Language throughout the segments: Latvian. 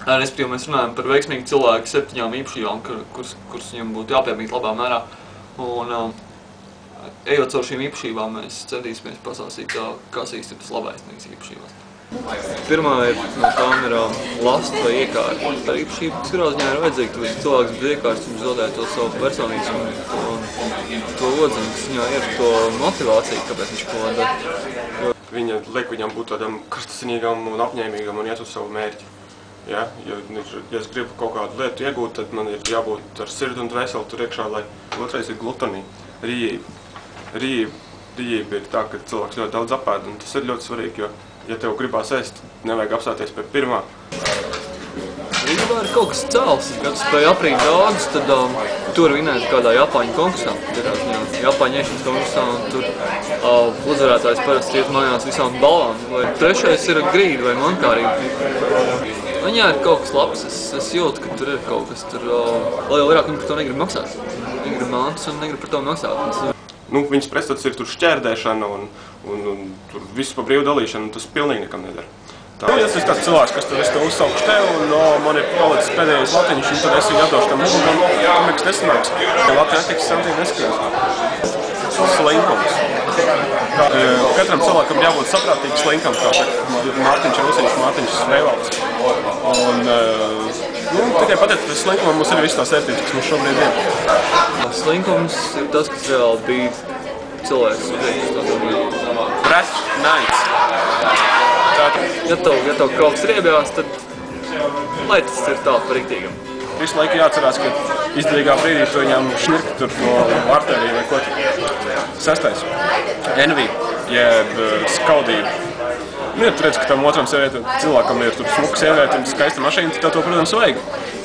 Respektīvi, mēs runājam par veiksmīgu cilvēku 7 īpašībām, kuras viņam būtu jāpiemīt labā mērā. Un, ejot caur šīm īpašībām, mēs centīsimies pasāstīt, kas īsti ir tas labais viņas īpašībās. Pirmā no tām ir lasta vai iekārta. Ar īpašību katrā ziņā ir vajadzīga, tāpēc cilvēks bez iekārtas viņš zaudē to savu personību un to odziņu, kas viņā ir, to motivāciju, kāpēc viņš ko dara. Viņa liek viņam būt tādam karstasinīgam un apņēmīgam un iet uz savu mērķi. Ja es gribu kaut kādu lietu iegūt, tad man ir jābūt ar sirdi un dvēseli tur iekšā, lai otrais ir glutonija, rījība. Rījība ir tā, ka cilvēks ļoti daudz apēd, un tas ir ļoti svarīgi, jo, ja tev gribās ēst, nevajag apstāties pie pirmā. Rījībā ir kaut kas cēls, kad spēj aprīt daudz, tad tur vinēt kādā Japāņu konkursā. Japāņu ēšanas konkursā, un tur uzvarētājs parasti iet mājās visām balvām. Vai trešais ir grīda vai mankārība. Viņā ir kaut kas labs, es jūtu, ka tur ir kaut kas tur, lai jau vairāk viņi par to negrib maksāt. Viņi grib mantas un negrib par to maksāt. Viņas prestats ir tur šķērdēšana un tur visu pa brīvu dalīšanu, un tas pilnīgi nekam nedara. Ja es esmu tāds cilvēks, kas tur es to uzsaukšu tev, un man ir palicis pēdējais latiņš, un tad es viņu atdošu tam mugurgam, tam nekas nesanāks. Latvijas samtīm neskrās. Slinkums. Katram cilvēkam jābūt saprātīgi slinkam, kā Mārtiņš Rusiņš, Mārtiņš Sveivalds. Un tikai pateicoties slinkumam mums ir viss tās vērtības, kas mums šobrīd ir. Slinkums ir tas, kas reāli bīd cilvēks. Breath nights. Ja tev kaut kas riebjās, tad lai tas ir tā par riktīgam. Visu laiku jāatcerās, ka izdevīgā brīdī tu viņam šnirki tur no artēriju vai ko tur. 6. Envy, jeb skaudība. Ja tu redz, ka tam otram cilvēkam ir tur smuka sieviete un skaista mašīna, tad tev to, protams, vajag.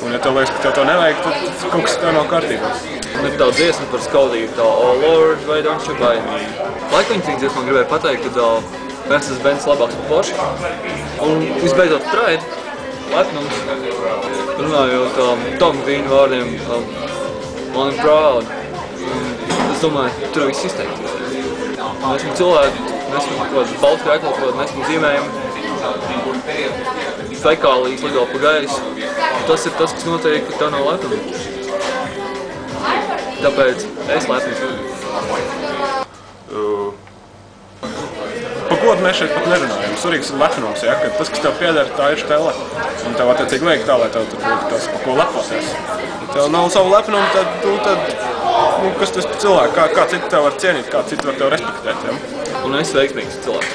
Un ja tev liekas, ka tev to nevajag, tad kaut kas tev nav kārtībā. Ir tā dziesma par skaudību, tā Oh Lord, why don't you buy me? Laikmaņcīgi dziesmā gribēju pateikt, ka es esmu Bens labāks par Porsche. Un visbeidzot Pride, lepnums, runājot Tom Green vārdiem, I'm proud. Es domāju, tur viss izteikti. Mēs esam cilvēki, mēs esam kaut kāds balts krēklis, mēs esam zīmējumi, fekālijas lido pa gaisu. Tas ir tas, kas notiek, ka tā nav lepnums. Tāpēc es lepnums. Par godu mēs šeit pat nerunājam. Svarīgs ir lepnums, ja, ka tas, kas tev pieder, tā ir štele. Un tev attiecīgi vajag tā, lai tev tur būtu tas, par ko leposies. Ja tev nav savu lepnumu, tad kas tas par cilvēku? Kā citi tev var cienīt, kā citi var tev respektēt, ja? Un es veiksmīgs cilvēks.